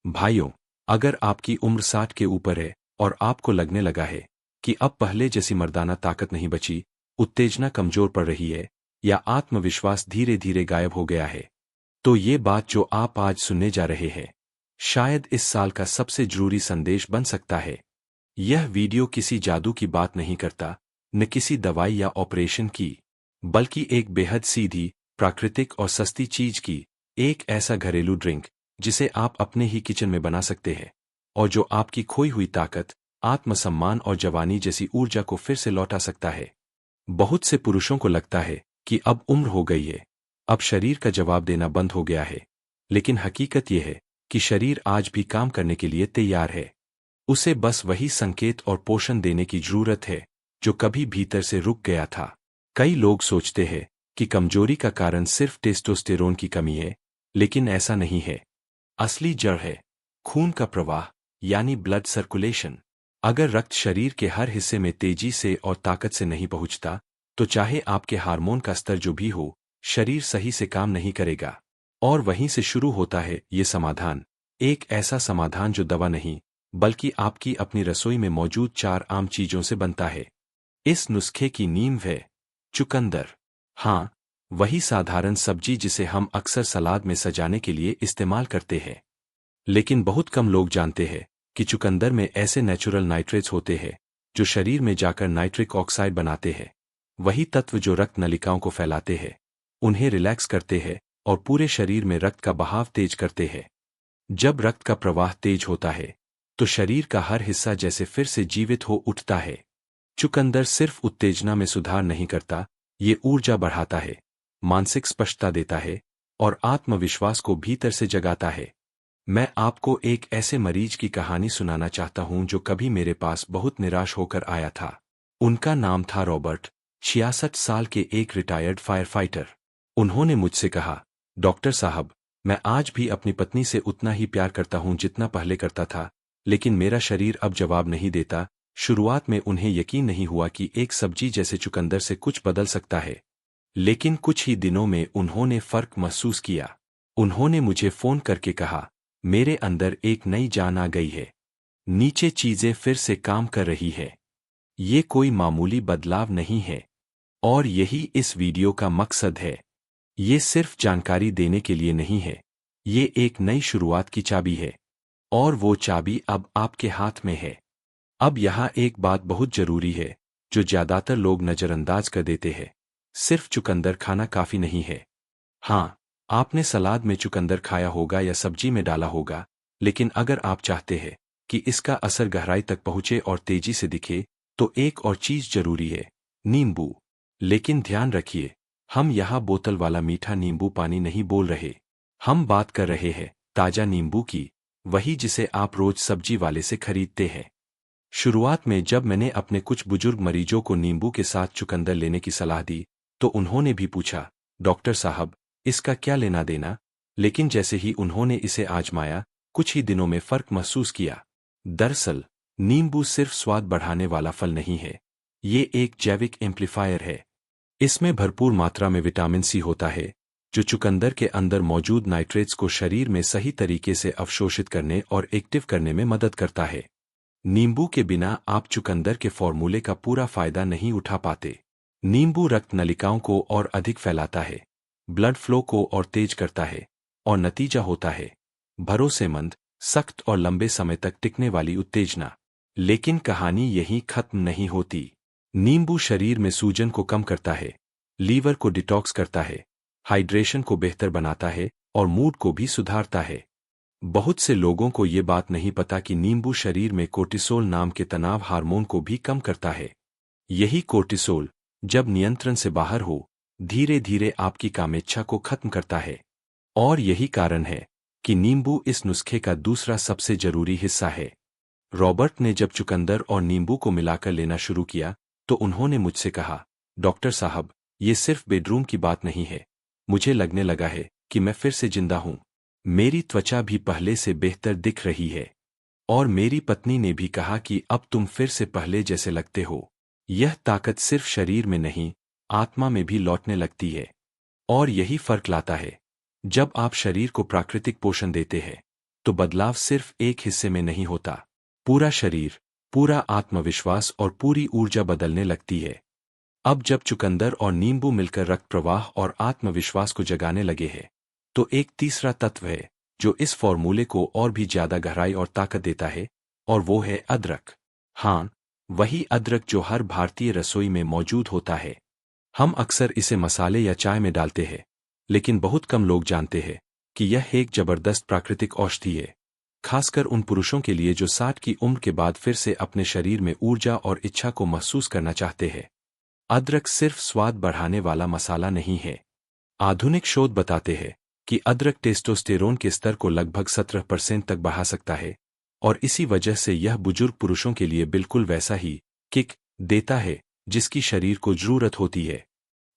भाइयों, अगर आपकी उम्र 60 के ऊपर है और आपको लगने लगा है कि अब पहले जैसी मर्दाना ताकत नहीं बची, उत्तेजना कमजोर पड़ रही है या आत्मविश्वास धीरे धीरे गायब हो गया है, तो ये बात जो आप आज सुनने जा रहे हैं शायद इस साल का सबसे जरूरी संदेश बन सकता है। यह वीडियो किसी जादू की बात नहीं करता, न किसी दवाई या ऑपरेशन की, बल्कि एक बेहद सीधी, प्राकृतिक और सस्ती चीज की, एक ऐसा घरेलू ड्रिंक जिसे आप अपने ही किचन में बना सकते हैं और जो आपकी खोई हुई ताकत, आत्मसम्मान और जवानी जैसी ऊर्जा को फिर से लौटा सकता है। बहुत से पुरुषों को लगता है कि अब उम्र हो गई है, अब शरीर का जवाब देना बंद हो गया है, लेकिन हकीकत यह है कि शरीर आज भी काम करने के लिए तैयार है। उसे बस वही संकेत और पोषण देने की जरूरत है जो कभी भीतर से रुक गया था। कई लोग सोचते हैं कि कमजोरी का कारण सिर्फ टेस्टोस्टेरोन की कमी है, लेकिन ऐसा नहीं है। असली जड़ है खून का प्रवाह, यानी ब्लड सर्कुलेशन। अगर रक्त शरीर के हर हिस्से में तेजी से और ताकत से नहीं पहुंचता, तो चाहे आपके हार्मोन का स्तर जो भी हो, शरीर सही से काम नहीं करेगा। और वहीं से शुरू होता है ये समाधान, एक ऐसा समाधान जो दवा नहीं, बल्कि आपकी अपनी रसोई में मौजूद 4 आम चीजों से बनता है। इस नुस्खे की नींव है चुकंदर। हाँ, वही साधारण सब्जी जिसे हम अक्सर सलाद में सजाने के लिए इस्तेमाल करते हैं। लेकिन बहुत कम लोग जानते हैं कि चुकंदर में ऐसे नेचुरल नाइट्रेट्स होते हैं जो शरीर में जाकर नाइट्रिक ऑक्साइड बनाते हैं। वही तत्व जो रक्त नलिकाओं को फैलाते हैं, उन्हें रिलैक्स करते हैं और पूरे शरीर में रक्त का बहाव तेज करते हैं। जब रक्त का प्रवाह तेज होता है, तो शरीर का हर हिस्सा जैसे फिर से जीवित हो उठता है। चुकंदर सिर्फ उत्तेजना में सुधार नहीं करता, ये ऊर्जा बढ़ाता है, मानसिक स्पष्टता देता है और आत्मविश्वास को भीतर से जगाता है। मैं आपको एक ऐसे मरीज की कहानी सुनाना चाहता हूं जो कभी मेरे पास बहुत निराश होकर आया था। उनका नाम था रॉबर्ट, 66 साल के एक रिटायर्ड फायर फाइटर। उन्होंने मुझसे कहा, डॉक्टर साहब, मैं आज भी अपनी पत्नी से उतना ही प्यार करता हूं जितना पहले करता था, लेकिन मेरा शरीर अब जवाब नहीं देता। शुरुआत में उन्हें यकीन नहीं हुआ कि एक सब्जी जैसे चुकंदर से कुछ बदल सकता है, लेकिन कुछ ही दिनों में उन्होंने फर्क महसूस किया। उन्होंने मुझे फोन करके कहा, मेरे अंदर एक नई जान आ गई है, नीचे चीजें फिर से काम कर रही है। ये कोई मामूली बदलाव नहीं है, और यही इस वीडियो का मकसद है। ये सिर्फ जानकारी देने के लिए नहीं है, ये एक नई शुरुआत की चाबी है, और वो चाबी अब आपके हाथ में है। अब यहाँ एक बात बहुत जरूरी है जो ज्यादातर लोग नजरअंदाज कर देते हैं, सिर्फ चुकंदर खाना काफी नहीं है। हाँ, आपने सलाद में चुकंदर खाया होगा या सब्जी में डाला होगा, लेकिन अगर आप चाहते हैं कि इसका असर गहराई तक पहुंचे और तेजी से दिखे, तो एक और चीज जरूरी है, नींबू। लेकिन ध्यान रखिए, हम यहाँ बोतल वाला मीठा नींबू पानी नहीं बोल रहे। हम बात कर रहे हैं ताजा नींबू की, वही जिसे आप रोज सब्जी वाले से खरीदते हैं। शुरुआत में जब मैंने अपने कुछ बुजुर्ग मरीजों को नींबू के साथ चुकंदर लेने की सलाह दी, तो उन्होंने भी पूछा, डॉक्टर साहब, इसका क्या लेना देना? लेकिन जैसे ही उन्होंने इसे आजमाया, कुछ ही दिनों में फर्क महसूस किया। दरअसल, नींबू सिर्फ स्वाद बढ़ाने वाला फल नहीं है, ये एक जैविक एम्पलीफायर है। इसमें भरपूर मात्रा में विटामिन सी होता है, जो चुकंदर के अंदर मौजूद नाइट्रेट्स को शरीर में सही तरीके से अवशोषित करने और एक्टिव करने में मदद करता है। नींबू के बिना आप चुकंदर के फॉर्मूले का पूरा फायदा नहीं उठा पाते। नींबू रक्त नलिकाओं को और अधिक फैलाता है, ब्लड फ्लो को और तेज करता है, और नतीजा होता है भरोसेमंद, सख्त और लंबे समय तक टिकने वाली उत्तेजना। लेकिन कहानी यहीं खत्म नहीं होती। नींबू शरीर में सूजन को कम करता है, लीवर को डिटॉक्स करता है, हाइड्रेशन को बेहतर बनाता है और मूड को भी सुधारता है। बहुत से लोगों को ये बात नहीं पता कि नींबू शरीर में कोर्टिसोल नाम के तनाव हार्मोन को भी कम करता है। यही कोर्टिसोल, जब नियंत्रण से बाहर हो, धीरे धीरे आपकी कामेच्छा को खत्म करता है। और यही कारण है कि नींबू इस नुस्खे का दूसरा सबसे जरूरी हिस्सा है। रॉबर्ट ने जब चुकंदर और नींबू को मिलाकर लेना शुरू किया, तो उन्होंने मुझसे कहा, डॉक्टर साहब, ये सिर्फ बेडरूम की बात नहीं है। मुझे लगने लगा है कि मैं फिर से जिंदा हूं। मेरी त्वचा भी पहले से बेहतर दिख रही है, और मेरी पत्नी ने भी कहा कि अब तुम फिर से पहले जैसे लगते हो। यह ताकत सिर्फ शरीर में नहीं, आत्मा में भी लौटने लगती है। और यही फर्क लाता है। जब आप शरीर को प्राकृतिक पोषण देते हैं, तो बदलाव सिर्फ एक हिस्से में नहीं होता। पूरा शरीर, पूरा आत्मविश्वास और पूरी ऊर्जा बदलने लगती है। अब जब चुकंदर और नींबू मिलकर रक्त प्रवाह और आत्मविश्वास को जगाने लगे हैं, तो एक तीसरा तत्व है जो इस फॉर्मूले को और भी ज्यादा गहराई और ताकत देता है, और वो है अदरक। हाँ, वही अदरक जो हर भारतीय रसोई में मौजूद होता है। हम अक्सर इसे मसाले या चाय में डालते हैं, लेकिन बहुत कम लोग जानते हैं कि यह एक जबरदस्त प्राकृतिक औषधि है, खासकर उन पुरुषों के लिए जो 60 की उम्र के बाद फिर से अपने शरीर में ऊर्जा और इच्छा को महसूस करना चाहते हैं। अदरक सिर्फ स्वाद बढ़ाने वाला मसाला नहीं है। आधुनिक शोध बताते हैं कि अदरक टेस्टोस्टेरोन के स्तर को लगभग 17% तक बढ़ा सकता है, और इसी वजह से यह बुजुर्ग पुरुषों के लिए बिल्कुल वैसा ही किक देता है जिसकी शरीर को जरूरत होती है।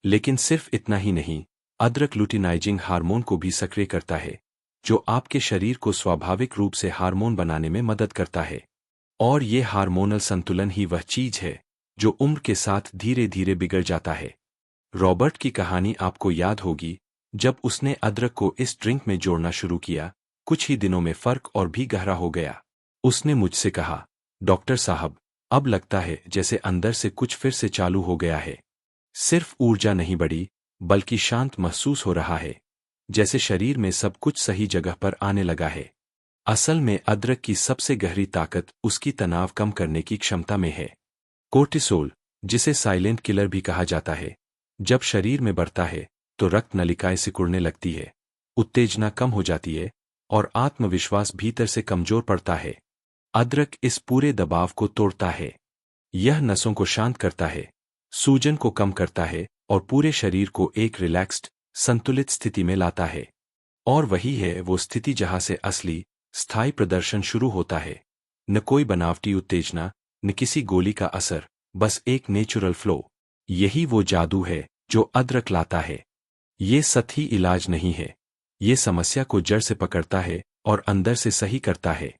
लेकिन सिर्फ इतना ही नहीं, अदरक लुटिनाइजिंग हार्मोन को भी सक्रिय करता है, जो आपके शरीर को स्वाभाविक रूप से हार्मोन बनाने में मदद करता है। और ये हार्मोनल संतुलन ही वह चीज है जो उम्र के साथ धीरे धीरे बिगड़ जाता है। रॉबर्ट की कहानी आपको याद होगी, जब उसने अदरक को इस ड्रिंक में जोड़ना शुरू किया, कुछ ही दिनों में फर्क और भी गहरा हो गया। उसने मुझसे कहा, डॉक्टर साहब, अब लगता है जैसे अंदर से कुछ फिर से चालू हो गया है। सिर्फ ऊर्जा नहीं बढ़ी, बल्कि शांत महसूस हो रहा है, जैसे शरीर में सब कुछ सही जगह पर आने लगा है। असल में अदरक की सबसे गहरी ताकत उसकी तनाव कम करने की क्षमता में है। कोर्टिसोल, जिसे साइलेंट किलर भी कहा जाता है, जब शरीर में बढ़ता है तो रक्त नलिकाएं सिकुड़ने लगती है, उत्तेजना कम हो जाती है और आत्मविश्वास भीतर से कमजोर पड़ता है। अदरक इस पूरे दबाव को तोड़ता है। यह नसों को शांत करता है, सूजन को कम करता है और पूरे शरीर को एक रिलैक्स्ड, संतुलित स्थिति में लाता है। और वही है वो स्थिति जहां से असली, स्थायी प्रदर्शन शुरू होता है। न कोई बनावटी उत्तेजना, न किसी गोली का असर, बस एक नेचुरल फ्लो। यही वो जादू है जो अदरक लाता है। ये सतही इलाज नहीं है, ये समस्या को जड़ से पकड़ता है और अंदर से सही करता है।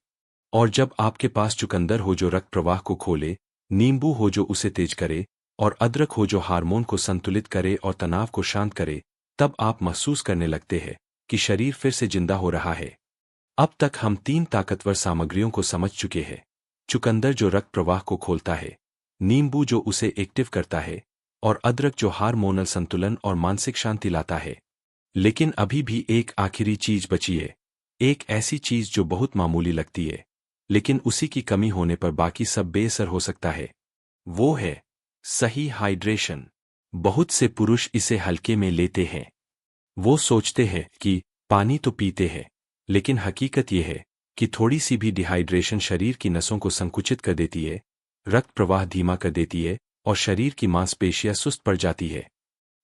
और जब आपके पास चुकंदर हो जो रक्त प्रवाह को खोले, नींबू हो जो उसे तेज करे, और अदरक हो जो हार्मोन को संतुलित करे और तनाव को शांत करे, तब आप महसूस करने लगते हैं कि शरीर फिर से जिंदा हो रहा है। अब तक हम 3 ताकतवर सामग्रियों को समझ चुके हैं। चुकंदर जो रक्त प्रवाह को खोलता है, नींबू जो उसे एक्टिव करता है, और अदरक जो हार्मोनल संतुलन और मानसिक शांति लाता है। लेकिन अभी भी एक आखिरी चीज बची है, एक ऐसी चीज जो बहुत मामूली लगती है, लेकिन उसी की कमी होने पर बाकी सब बेअसर हो सकता है। वो है सही हाइड्रेशन। बहुत से पुरुष इसे हल्के में लेते हैं। वो सोचते हैं कि पानी तो पीते हैं, लेकिन हकीकत यह है कि थोड़ी सी भी डिहाइड्रेशन शरीर की नसों को संकुचित कर देती है, रक्त प्रवाह धीमा कर देती है और शरीर की मांसपेशियां सुस्त पड़ जाती है।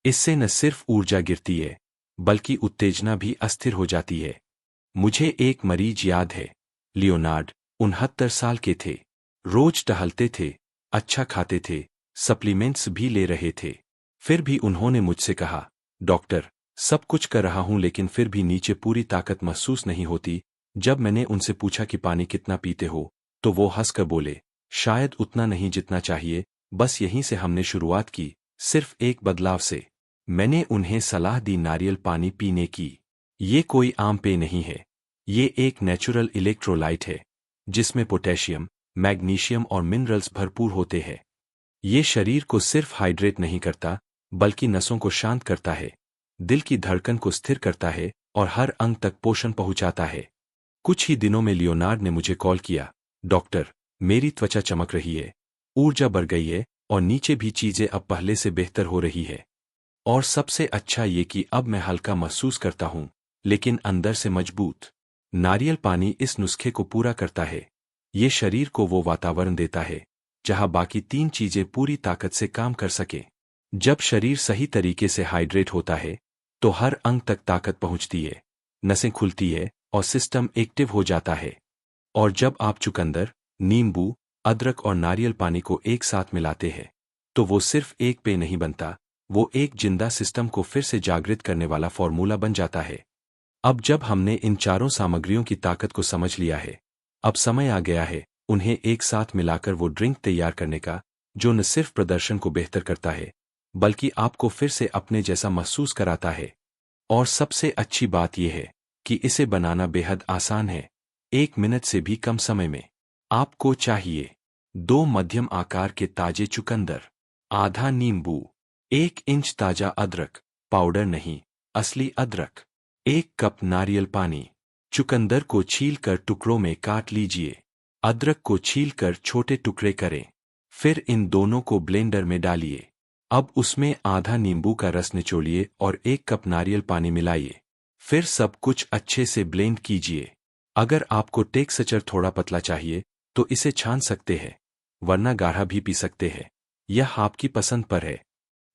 इससे न सिर्फ ऊर्जा गिरती है, बल्कि उत्तेजना भी अस्थिर हो जाती है। मुझे एक मरीज याद है, लियोनार्ड, 69 साल के थे। रोज टहलते थे, अच्छा खाते थे, सप्लीमेंट्स भी ले रहे थे। फिर भी उन्होंने मुझसे कहा, डॉक्टर, सब कुछ कर रहा हूं लेकिन फिर भी नीचे पूरी ताकत महसूस नहीं होती। जब मैंने उनसे पूछा कि पानी कितना पीते हो, तो वो हंसकर बोले, शायद उतना नहीं जितना चाहिए। बस यहीं से हमने शुरुआत की, सिर्फ एक बदलाव से। मैंने उन्हें सलाह दी नारियल पानी पीने की। ये कोई आम पेय नहीं है, ये एक नेचुरल इलेक्ट्रोलाइट है, जिसमें पोटेशियम, मैग्नीशियम और मिनरल्स भरपूर होते हैं। ये शरीर को सिर्फ हाइड्रेट नहीं करता, बल्कि नसों को शांत करता है, दिल की धड़कन को स्थिर करता है और हर अंग तक पोषण पहुंचाता है। कुछ ही दिनों में लियोनार्ड ने मुझे कॉल किया, डॉक्टर, मेरी त्वचा चमक रही है, ऊर्जा बढ़ गई है और नीचे भी चीजें अब पहले से बेहतर हो रही है। और सबसे अच्छा ये कि अब मैं हल्का महसूस करता हूं, लेकिन अंदर से मजबूत। नारियल पानी इस नुस्खे को पूरा करता है। ये शरीर को वो वातावरण देता है जहां बाकी 3 चीजें पूरी ताकत से काम कर सकें। जब शरीर सही तरीके से हाइड्रेट होता है, तो हर अंग तक ताकत पहुंचती है, नसें खुलती है और सिस्टम एक्टिव हो जाता है। और जब आप चुकंदर, नींबू, अदरक और नारियल पानी को एक साथ मिलाते हैं, तो वो सिर्फ एक पेय नहीं बनता, वो एक जिंदा सिस्टम को फिर से जागृत करने वाला फॉर्मूला बन जाता है। अब जब हमने इन चारों सामग्रियों की ताकत को समझ लिया है, अब समय आ गया है उन्हें एक साथ मिलाकर वो ड्रिंक तैयार करने का, जो न सिर्फ प्रदर्शन को बेहतर करता है, बल्कि आपको फिर से अपने जैसा महसूस कराता है। और सबसे अच्छी बात यह है कि इसे बनाना बेहद आसान है। 1 मिनट से भी कम समय में। आपको चाहिए 2 मध्यम आकार के ताजे चुकंदर, आधा नींबू, 1 इंच ताजा अदरक, पाउडर नहीं, असली अदरक, 1 कप नारियल पानी। चुकंदर को छीलकर टुकड़ों में काट लीजिए। अदरक को छीलकर छोटे टुकड़े करें। फिर इन दोनों को ब्लेंडर में डालिए। अब उसमें आधा नींबू का रस निचोड़िए और 1 कप नारियल पानी मिलाइए। फिर सब कुछ अच्छे से ब्लेंड कीजिए। अगर आपको टेक्सचर थोड़ा पतला चाहिए तो इसे छान सकते हैं, वरना गाढ़ा भी पी सकते हैं। यह आपकी पसंद पर है।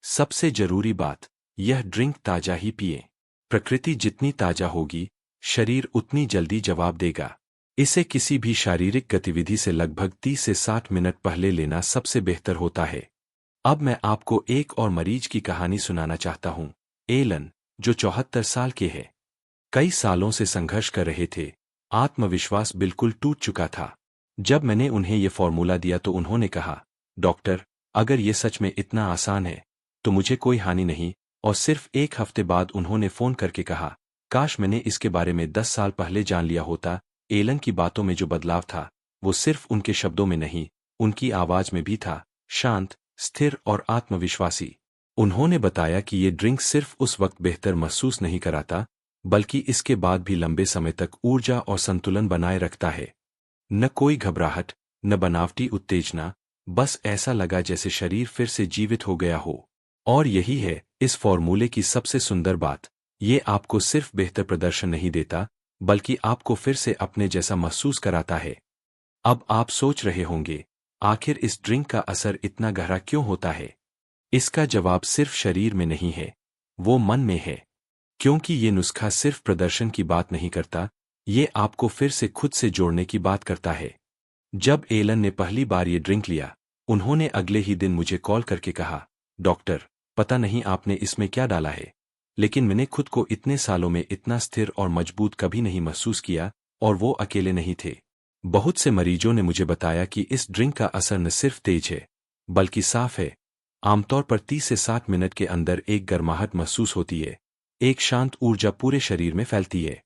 सबसे जरूरी बात, यह ड्रिंक ताजा ही पिए। प्रकृति जितनी ताजा होगी, शरीर उतनी जल्दी जवाब देगा। इसे किसी भी शारीरिक गतिविधि से लगभग 30 से 60 मिनट पहले लेना सबसे बेहतर होता है। अब मैं आपको एक और मरीज की कहानी सुनाना चाहता हूं। एलन, जो 74 साल के हैं, कई सालों से संघर्ष कर रहे थे। आत्मविश्वास बिल्कुल टूट चुका था। जब मैंने उन्हें यह फॉर्मूला दिया तो उन्होंने कहा, डॉक्टर, अगर ये सच में इतना आसान है तो मुझे कोई हानि नहीं। और सिर्फ 1 हफ्ते बाद उन्होंने फोन करके कहा, काश मैंने इसके बारे में 10 साल पहले जान लिया होता। एलन की बातों में जो बदलाव था, वो सिर्फ उनके शब्दों में नहीं, उनकी आवाज में भी था, शांत, स्थिर और आत्मविश्वासी। उन्होंने बताया कि ये ड्रिंक सिर्फ उस वक्त बेहतर महसूस नहीं कराता, बल्कि इसके बाद भी लंबे समय तक ऊर्जा और संतुलन बनाए रखता है। न कोई घबराहट, न बनावटी उत्तेजना, बस ऐसा लगा जैसे शरीर फिर से जीवित हो गया हो। और यही है इस फॉर्मूले की सबसे सुंदर बात, ये आपको सिर्फ बेहतर प्रदर्शन नहीं देता, बल्कि आपको फिर से अपने जैसा महसूस कराता है। अब आप सोच रहे होंगे, आखिर इस ड्रिंक का असर इतना गहरा क्यों होता है? इसका जवाब सिर्फ शरीर में नहीं है, वो मन में है। क्योंकि ये नुस्खा सिर्फ प्रदर्शन की बात नहीं करता, ये आपको फिर से खुद से जोड़ने की बात करता है। जब एलन ने पहली बार ये ड्रिंक लिया, उन्होंने अगले ही दिन मुझे कॉल करके कहा, डॉक्टर, पता नहीं आपने इसमें क्या डाला है, लेकिन मैंने खुद को इतने सालों में इतना स्थिर और मजबूत कभी नहीं महसूस किया। और वो अकेले नहीं थे। बहुत से मरीजों ने मुझे बताया कि इस ड्रिंक का असर न सिर्फ तेज है, बल्कि साफ है। आमतौर पर 30 से 60 मिनट के अंदर एक गर्माहट महसूस होती है, एक शांत ऊर्जा पूरे शरीर में फैलती है।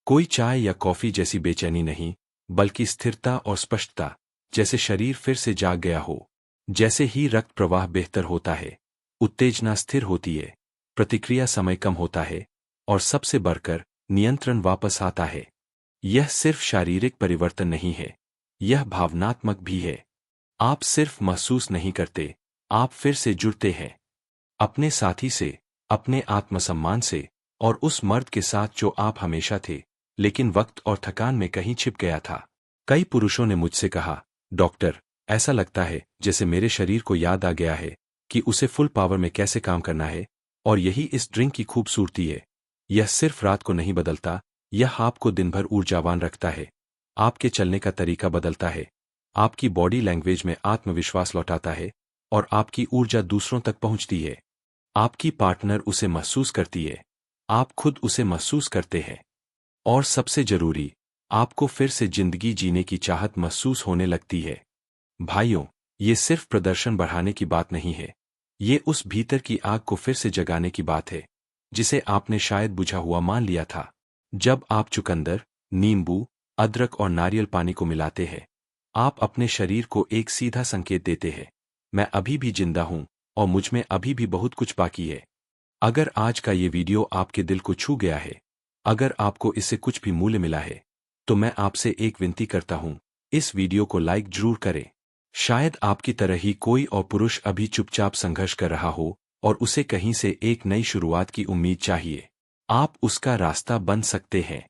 कोई चाय या कॉफी जैसी बेचैनी नहीं, बल्कि स्थिरता और स्पष्टता, जैसे शरीर फिर से जाग गया हो। जैसे ही रक्त प्रवाह बेहतर होता है, उत्तेजना स्थिर होती है, प्रतिक्रिया समय कम होता है, और सबसे बढ़कर नियंत्रण वापस आता है। यह सिर्फ शारीरिक परिवर्तन नहीं है, यह भावनात्मक भी है। आप सिर्फ महसूस नहीं करते, आप फिर से जुड़ते हैं अपने साथी से, अपने आत्मसम्मान से, और उस मर्द के साथ जो आप हमेशा थे, लेकिन वक्त और थकान में कहीं छिप गया था। कई पुरुषों ने मुझसे कहा, डॉक्टर, ऐसा लगता है जैसे मेरे शरीर को याद आ गया है कि उसे फुल पावर में कैसे काम करना है। और यही इस ड्रिंक की खूबसूरती है। यह सिर्फ रात को नहीं बदलता, यह आपको दिन भर ऊर्जावान रखता है। आपके चलने का तरीका बदलता है, आपकी बॉडी लैंग्वेज में आत्मविश्वास लौटाता है, और आपकी ऊर्जा दूसरों तक पहुंचती है। आपकी पार्टनर उसे महसूस करती है, आप खुद उसे महसूस करते हैं। और सबसे जरूरी, आपको फिर से जिंदगी जीने की चाहत महसूस होने लगती है। भाइयों, ये सिर्फ प्रदर्शन बढ़ाने की बात नहीं है, ये उस भीतर की आग को फिर से जगाने की बात है, जिसे आपने शायद बुझा हुआ मान लिया था। जब आप चुकंदर, नींबू, अदरक और नारियल पानी को मिलाते हैं, आप अपने शरीर को एक सीधा संकेत देते हैं, मैं अभी भी जिंदा हूं और मुझ में अभी भी बहुत कुछ बाकी है। अगर आज का ये वीडियो आपके दिल को छू गया है, अगर आपको इससे कुछ भी मूल्य मिला है, तो मैं आपसे एक विनती करता हूं, इस वीडियो को लाइक जरूर करें। शायद आपकी तरह ही कोई और पुरुष अभी चुपचाप संघर्ष कर रहा हो और उसे कहीं से एक नई शुरुआत की उम्मीद चाहिए। आप उसका रास्ता बन सकते हैं।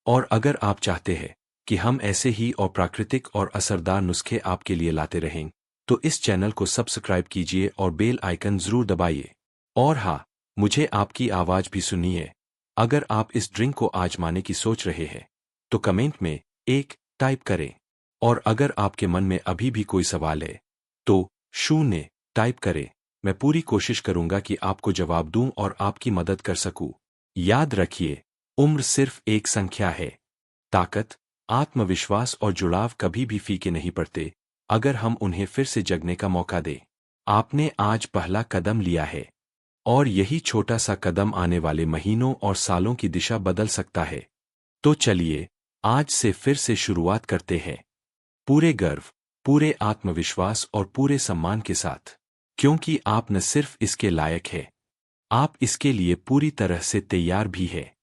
और अगर आप चाहते हैं कि हम ऐसे ही और प्राकृतिक और असरदार नुस्खे आपके लिए लाते रहें, तो इस चैनल को सब्सक्राइब कीजिए और बेल आइकन जरूर दबाइए। और हाँ, मुझे आपकी आवाज भी सुनिए। अगर आप इस ड्रिंक को आजमाने की सोच रहे हैं, तो कमेंट में 1 टाइप करें। और अगर आपके मन में अभी भी कोई सवाल है, तो 0 टाइप करें। मैं पूरी कोशिश करूंगा कि आपको जवाब दूं और आपकी मदद कर सकूं। याद रखिए, उम्र सिर्फ एक संख्या है। ताकत, आत्मविश्वास और जुड़ाव कभी भी फीके नहीं पड़ते, अगर हम उन्हें फिर से जगने का मौका दें। आपने आज पहला कदम लिया है, और यही छोटा सा कदम आने वाले महीनों और सालों की दिशा बदल सकता है। तो चलिए, आज से फिर से शुरुआत करते हैं, पूरे गर्व, पूरे आत्मविश्वास और पूरे सम्मान के साथ, क्योंकि आप न सिर्फ इसके लायक है, आप इसके लिए पूरी तरह से तैयार भी है।